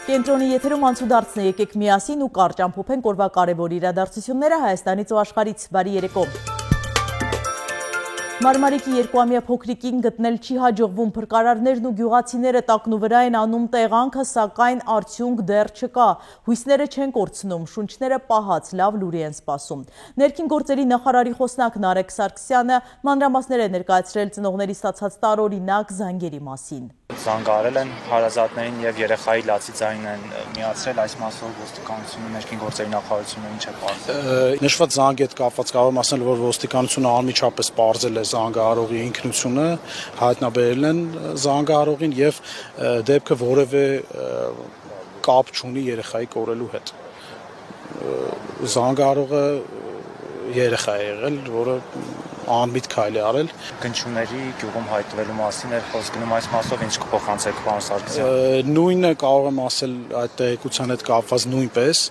Կենտրոնի եթերում անցուդարձն է, եկեք միասին ու կարճ ամփոփենք օրվա կարևոր իրադարձությունները Հայաստանից ու աշխարհից։ Բարի երեկո։ Մարմարիկի երկուամյա փոքրիկին գտնել չի հաջողվում, փրկարարներն ու գյուղացիները տակնու վրա են անում տեղանքը, սակայն արդյունք դեռ չկա։ Հույսները չեն կորցնում, շունչները պահած, լավ լուրի են սպասում։ Ներքին գործերի նախարարի խոսնակ Նարեկ Սարգսյանը մանրամասներ է ներկայացրել ծնողների ստացած տարօրինակ զանգերի մասին։ Զանգարել են հարազատներին եւ երեխայի լացի ձայն են միացրել, այս մասով ոստիկանությունը ներքին գործերի նախարարությունը ինչ է պարզել։ Նշված զանգի հետ կապված կարող եմ ասել, որ ոստիկանությունը անմիջապես պարզել է զանգահարողի ինքնությունը, հայտնաբերել են զանգահարողին եւ դեպքը որևէ կապ չունի երեխայի կորելու հետ։ Զանգահարողը երեխա է եղել, որը անմիտ քայլ է արել։ Գնչուների գյուղում հայտնվելու մասին էր խոսք գնում, այս մասով ինչ կփոխանցեք, պարոն Սարգսյան։ Նույնը կարող եմ ասել այդ տեղեկության հետ կապված նույնպես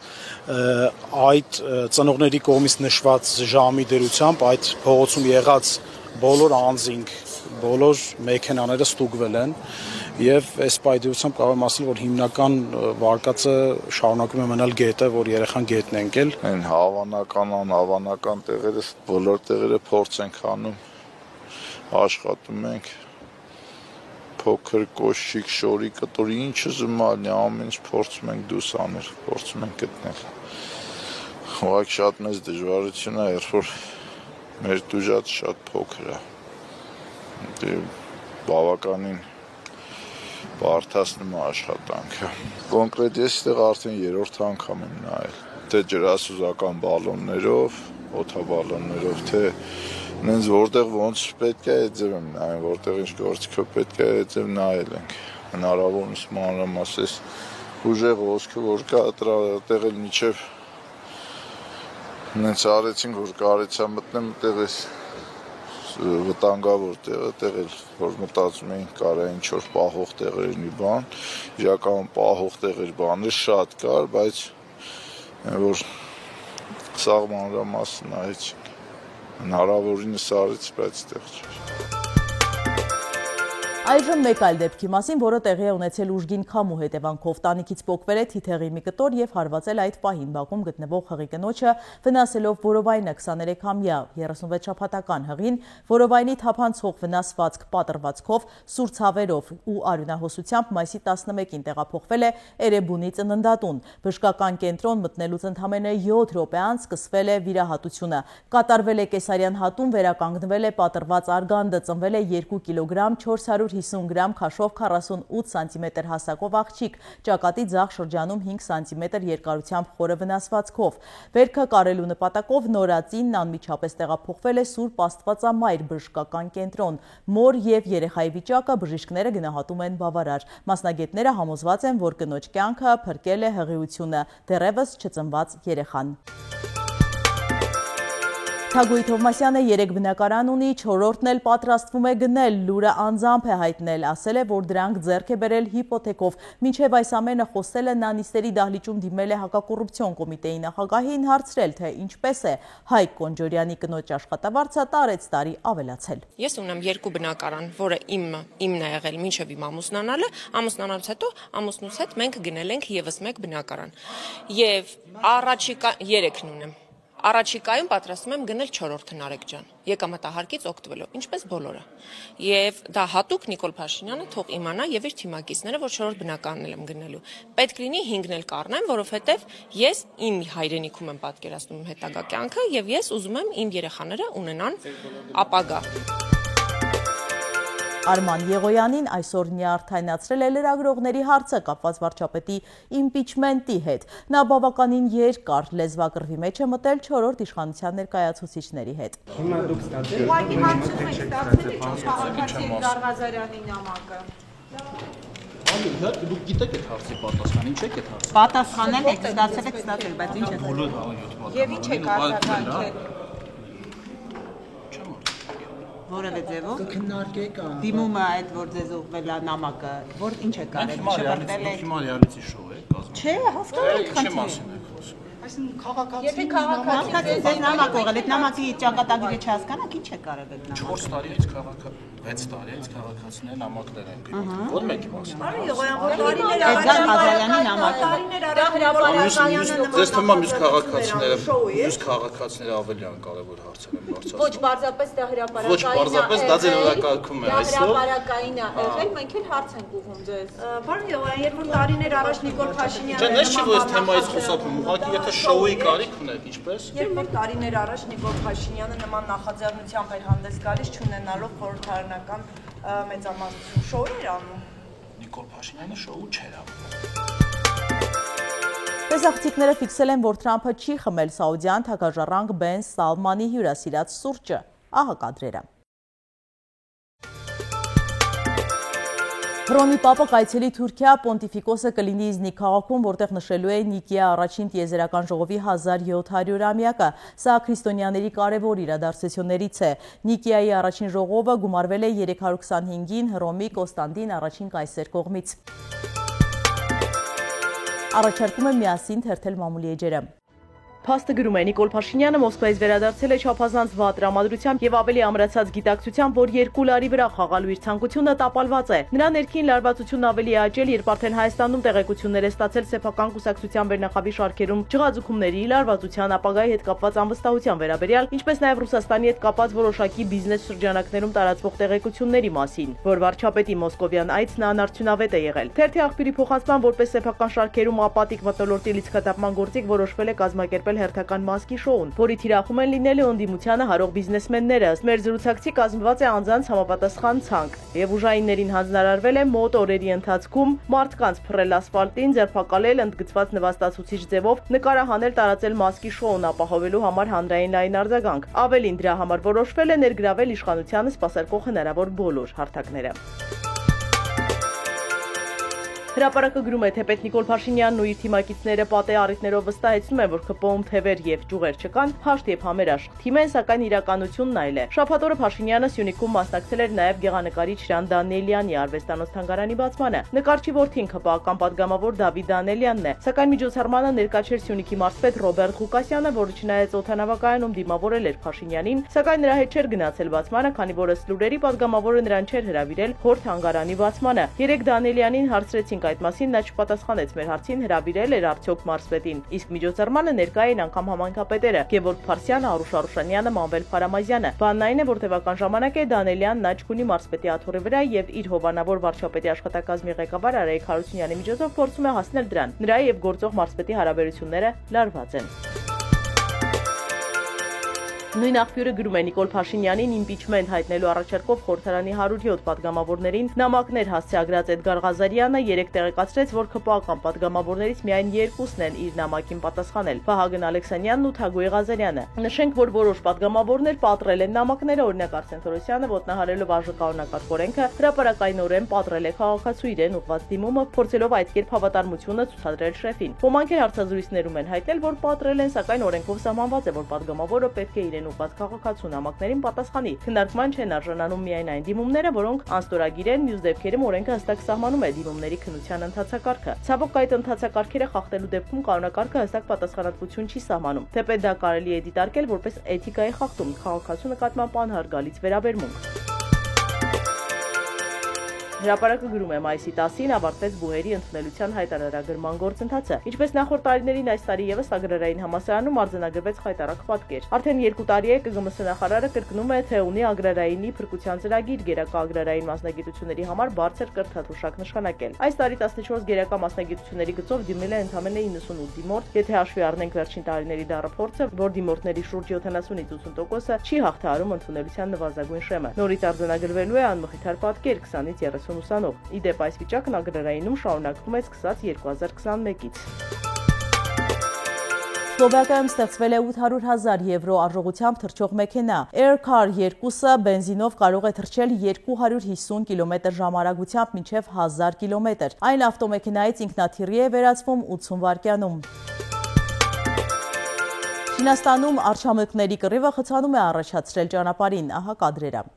այդ ծնողների կողմից նշված ժամի դերությամբ այդ փողոցում եղած բոլոր անձինք, բոլոր մեքենաները ստուգվել են եւ այս պայծառությամբ կարող եմ ասել, որ հիմնական վարկածը շարունակում է մնալ գետը, որ երեխան գետն է ընկել։ Այն հավանական, անհավանական տեղերը, բոլոր տեղերը փորձ ենք անում, աշխատում ենք, փոքր կոշիկ, շորի, կտորի, ինչը զմալն է, ամեն ինչ փորձում ենք դուրս անել, փորձում ենք գտնել։ Ուղղակի շատ մեծ դժվարություն է, երբ որ մեր դուժած շատ փոքր է։ Բավականին բարդացնում է աշխատանքը։ Կոնկրետ ես այդտեղ արդեն երրորդ անգամ եմ նայել, թե ջրասուզական բալոններով, օդաբալոններով, թե նենց որտեղ ոնց պետք է այդ ձև եմ նայել, որտեղ ինչ գործիքով պետք է այդ ձև նայել ենք։ Հնարավորինս մանրամասես ուժեղ ոսկը, որ կա տեղել միջև նենց արեցինք, որ կարեցա մտնեմ տեղես վտանգավոր տեղել, որ մտածում էինք կարա ինչ-որ պահող տեղեր մի բան, իրականում պահող տեղեր բաներ շատ կար, բայց որ սաղ մանրամասն նայեցին, հնարավորինս արեց, բայց տեղ չէր։ Այժմ մեկ այլ դեպքի մասին, որը տեղի է ունեցել ուժգին քամու հետևանքով, տանիքից պոկվել է թիթեղի մի կտոր եւ հարվածել այդ պահին Բաքվում գտնվող հղի կնոջը, վնասելով որովայնը 23-ամյա 36 շաբաթական հղին, որովայնի թափանցող վնասվածք պատրվածքով, սուր ցավերով ու արյունահոսությամբ մայիսի 11-ին տեղափոխվել է Էրեբունի ծննդատուն։ Բժշկական կենտրոն մտնելուց ընդամենը 7 րոպե անց սկսվել է վիրահատությունը։ Կատարվել է կեսարյան հատում, վերականգնվել է պատրված արգանդը, ծնվել է 2 կիլոգրամ 450 գրամ քաշով 48 սանտիմետր հասակով աղջիկ, ճակատի ձախ շրջանում 5 սանտիմետր երկարությամբ խորը վնասվածքով։ Վերքը կարելու նպատակով նորածինն անմիջապես տեղափոխվել է Սուրբ Աստվածամայր բժշկական կենտրոն։ Մոր եւ երեխայի վիճակը բժիշկները գնահատում են բավարար։ Մասնագետները համոզված են, որ կնոջ կյանքը փրկել է հղիությունը, դեռևս չծնված երեխան։ Թագուհի Թովմասյանը 3 բնակարան ունի, 4-րդն էլ պատրաստվում է գնել, լուրը անձամբ է հայտնել, ասել է, որ դրանք ձեռք է բերել հիպոթեքով։ Մինչև այս ամենը խոսել է նա նիստերի դահլիճում դիմել է հակակոռուպցիոն կոմիտեի նախագահին, հարցրել, թե ինչպես է Հայկ Կոնջորյանի կնոջ աշխատավարձը տարեց տարի ավելացել։ Ես ունեմ 2 բնակարան, որը իմն է եղել մինչև իմ ամուսնանալը, ամուսնանալուց հետո ամուսնուց հետ մենք գնել ենք եւս 1 բնակարան։ Եվ առաջիկա 3-ն ունեմ։ Առաջիկայում պատրաստում եմ գնել 4-րդը Նարեկ ջան, եկամտահարկից օգտվելով, ինչպես բոլորը։ Եվ դա հատուկ Նիկոլ Փաշինյանը թող իմանա եւ իր թիմակիցները, որ 4-րդ բնականն եմ գնելու։ Պետք լինի 5-ն էլ կառնեմ, որովհետեւ ես իմ հայրենիքում եմ պատկերացնում հետագա կյանքը եւ ես ուզում եմ իմ երեխաները ունենան ապագա։ Արման Եղոյանին այսօր նյարդայնացրել է լրագրողների հարցը կապված վարչապետի իմպիչմենտի հետ։ Նա բավականին երկար լեզվակռվի մեջ է մտել 4-րդ իշխանության ներկայացուցիչների հետ։ Հիմա դուք ստացել եք։ Ուղղակի հարցում եք ստացել եք Չաղաքացի Գարվազարյանի նամակը։ Դուք գիտեք այդ հարցի պատասխանը, ինչ եք այդ հարցը։ Պատասխանել եք, ստացել, բայց ինչ եք։ Եվ ինչ եք արձագանքել։ Որևէ ձևով Քննարկեք դիմումը այդ որ ձեզ ուղղվել է նամակը, որ ինչ է կարել, շփվել եք։ Հիմա ռեալիթի շոու է կազմում։ Չէ, հաստատ եք խնդրում։ Եթե քաղաքացի ձեր նամակ ողել, այդ նամակի ճակատագիրը չհասկանաք, ինչ է կարել այդ նամակը։ 4 տարի այս քաղաքը 6 տարի այս քաղաքացիների նամակներ են գրում։ Ո՞ր մեկի մասին։ Էդգար Ղազարյանի նամակը։ Ձեզ թվում է մյուս քաղաքացիները ավելի անկարևոր հարցեր են բարձրացնում։ Ոչ, պարզապես դա հրապարակային է։ Ոչ, պարզապես դա ձեր օրակարգում է այսօր։ Հրապարակային է եղել, մենք էլ հարց ենք ուղղում ձեզ։ Պարոն Եղոյան, երբ որ տարիներ առաջ Նիկոլ Փաշինյանը Ջան, ես չի որ այս թեմայից խոսակում, ուղղակի եթե շոուի կարիք ունեք, ինչպես։ Երբ որ տարիներ առաջ Նիկոլ Փաշինյանը նման նախաձեռնությամբ էր հանդես գալիս, չունենալով խորհրդարանական մեծամասնություն, շոու էր անում։ Նիկոլ Փաշինյանը շոու չէր անում։ Տեսախցիկները ֆիքսել են, որ Թրամփը չի խմել սաուդյան թագաժառանգ Բեն Սալմանի հյուրասիրած սուրճը։ Ահա կադրերը։ Հռոմի պապը կայցելի Թուրքիա, Պոնտիֆիկոսը կլինի Իզնիկ քաղաքում, որտեղ նշելու է Նիկիա առաջին տիեզերական ժողովի 1700-ամյակը։ Սա քրիստոնյաների կարևոր իրադարձություններից է։ Նիկիայի առաջին ժողովը գումարվել է 325-ին Հռոմի Կոստանդին առաջին կայսեր կողմից։ Առաջարկում է միասին թերթել մամուլի էջերը։ Փաստը գրում է Նիկոլ Փաշինյանը Մոսկվայից վերադարձել է չափազանց վատ տրամադրությամբ եւ ավելի ամրացած գիտակցությամբ, որ 2 լարի վրա խաղալու իր ցանկությունը տապալված է։ Նրա ներքին լարվածությունն ավելի աճել, երբ արդեն Հայաստանում տեղեկություններ է ստացել սեփական կուսակցության վերնախավի շարքերում ճղաձգումների, լարվածության, ապագայի հետ կապված անվստահության վերաբերյալ, ինչպես նաեւ Ռուսաստանի հետ կապված որոշակի բիզնես շրջանակներում տարածվող տեղեկությունների մասին, որ վարչապետի մոսկովյան այցն անարդյունավետ է եղել։ Թերթի աղբյուրի փոխանցման որպես սեփական շարքերում ապատիկ մթնոլորտի լիցքատապման գործիք որոշվել է կազմակերպել հերթական մասկի շոուն, որի թիրախում են լինելու ընդդիմությանը հարող բիզնեսմենները։ Ըստ մեր զրուցակցի կազմված է անձանց համապատասխան ցանկ, եւ ուժայիններին հանձնարարվել է մոտ օրերի ընթացքում մարդկանց փռել ասֆալտին, ձերբակալել, ընդգծված նվաստացուցիչ ձևով նկարահանել, տարածել մասկի շոուն ապահովելու համար հանրային լայն արձագանք։ Ավելին, դրա համար որոշվել է ներգրավել իշխանությանը սպասարկող հնարավոր բոլոր հարթակները։ Հրապարակը գրում է, թեպետ Նիկոլ Փաշինյանն ու իր թիմակիցները պատե առիթներով վստահեցնում են, որ ԿՊՕ-ում թևեր եւ ճյուղեր չկան, հաշտ եւ համերաշխ թիմ են, սակայն իրականությունն այլ է։ Շաբաթ օրը Փաշինյանը Սյունիքում մասնակցել էր նաեւ գեղանկարիչ Հրանտ Դանիելյանի արվեստանոց-թանգարանի բացմանը։ Նկարչի որդին ԿՊԱ-ական պատգամավոր Դավիթ Դանիելյանն է, սակայն միջոցառմանը ներկա չէր Սյունիքի մարզպետ Ռոբերտ Ղուկասյանը, որը չնայած օդանավակայանում դիմավորել էր Փաշինյանին, սակայն նրա հետ չէր գնացել բացմանը, քանի որ ըստ լուրերի պատգամավորը նրան չէր հրավիրել Հոր թանգարանի բացմանը։ Երեք Դանիելյանին հարցրեցին այդ մասին, նա չպատասխանեց մեր հարցին, հրավիրել էր արդյոք մարզպետին։ Իսկ միջոցառմանը ներկա էին անգամ համայնքապետերը Գևորգ Փարսյանը, Արուշ Արուշանյանը, Մանվել Ֆարամազյանը։ Բանն այն է, որ տևական ժամանակ է Դանիելյանն աչք ունի մարզպետի աթոռի վրա եւ իր հովանավոր վարչապետի աշխատակազմի ղեկավար Արայիկ Հարությունյանի միջոցով փորձում է հասնել դրան։ Նրա եւ գործող մարզպետի հարաբերությունները լարված են։ Նույն աղբյուրը գրում է Նիկոլ Փաշինյանին իմպիչմենտ հայտնելու առաջարկով խորհրդարանի 107 պատգամավորներին նամակներ հասցեագրած Էդգար Ղազարյանը երեկ տեղեկացրեց, որ ԿՊԱ-ական պատգամավորներից միայն 2-ն են իր նամակին պատասխանել՝ Վահագն Ալեքսանյանն ու Թագոյ Ղազարյանը։ Նշենք, որ որոշ պատգամավորներ պատռել են նամակները, օրինակ Արսեն Թորոսյանը ոտնահարելով ԱԺԿ օրենքը հրապարակայնորեն պատռել է քաղաքացու իրեն ուղղված դիմումը, փորձելով այդ կերպ հավատարմությունը ցուցադրել շեֆին։ Ոմանք էլ հարցազրույցներում են հայտնել, որ պատռել են, սակայն օրենքով սահմանված է, որ պատգամավորը պետք է իրեն ուղղված քաղաքացու նամակներին պատասխանի։ Քննարկման չեն արժանանում միայն այն դիմումները, որոնք անստորագիր են, մյուս դեպքերում օրենքը հստակ սահմանում է դիմումների քննության ընթացակարգը։ Ցավոք այդ ընթացակարգերը խախտելու դեպքում կանոնակարգը հստակ պատասխանատվություն չի սահմանում։ Թեպետ դա կարելի է դիտարկել որպես էթիկայի խախտում, քաղաքացու նկատմամբ անհարգալից վերաբերմունք։ Հրապարակը գրում է մայիսի 10-ին ավարտվեց բուհերի ընդունելության հայտարարագրման գործընթացը։ Ինչպես նախորդ տարիներին այս տարի եւս Ագրարային համալսարանում արձանագրվեց խայտառակ պատկեր։ Արդեն 2 տարի է ԿԳՄՍ նախարարը կրկնում է, թե ունի ագրարայինի փրկության ծրագիր գերակա ագրարային մասնագիտությունների համար բարձր կրթաթոշակ նշանակել։ Այս տարի 14 գերակա մասնագիտությունների գծով դիմել է ընդամենը 98 դիմորդ, եթե հաշվի առնենք վերջին տարիների դառնփորձը, որ դիմորդների շուրջ 70-ից 80%-ը չի հաղթահարում ընդունելության նվազագույն շեմը։ Նորից արձանագրվելու է անմխիթար պատկեր 20-ից 30 ուսանող։ Իդեպ այս վիճակն Ագրարայինում շարունակվում է սկսած 2021-ից։ Սլովակիայում ստեղծվել է 800,000 եվրո արժողությամբ թռչող մեքենա։ Aircar 2-ը բենզինով կարող է թռչել 250 կմ/ժ արագությամբ մինչև 1000 կմ։ Այն ավտոմեքենայից ինքնաթիռի է վերածվում 80 վայրկյանում։ Չինաստանում արշամունքների կռիվը խցանում է առաջացրել ճանապարհին, ահա կադրերը։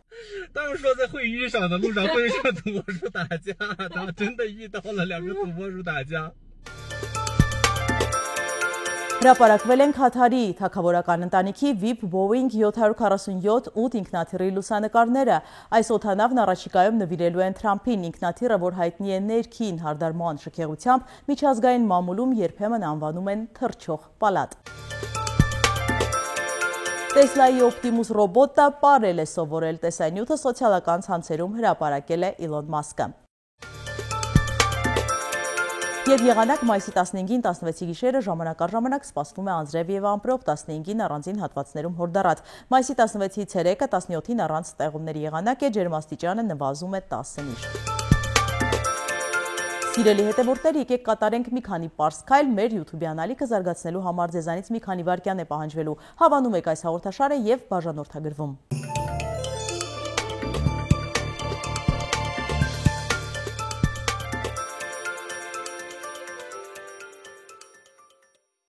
当时说在会议上的路上会上赌博术打架，他真的遇到了2个赌博术打架。Հրապարակվել են Քաթարի թագավորական ընտանիքի VIP Boeing 747-8 ինքնաթիռի լուսանկարները։ Այս օդանավն առաջիկայում նվիրելու են Թրամփին, ինքնաթիռը, որ հայտնի է ներքին հարդարման շքեղությամբ, միջազգային մամուլում երբեմն անվանում են թռչող պալատ։ Տեսլայի Optimus ռոբոտը պարել է սովորել, տեսանյութը սոցիալական ցանցերում հրապարակել է Իլոն Մասկը։ Եվ եղանակ մայիսի 15-ին 16-ի գիշերը ժամանակ առ ժամանակ սպասվում է անձրև և ամպրոպ, 15-ին առանձին հատվածներում հորդառատ։ Մայիսի 16-ի ցերեկը 17-ին առանց ստեղումների եղանակ է, ջերմաստիճանը նվազում է 10-ին։ Սիրելի հետևորդներ, եկեք կատարենք մի քանի պարզ քայլ, մեր YouTube-յան ալիքը զարգացնելու համար ձեզանից մի քանի վայրկյան է պահանջվելու։ Հավանում եք այս հաղորդաշարը և բաժանորդագրվում։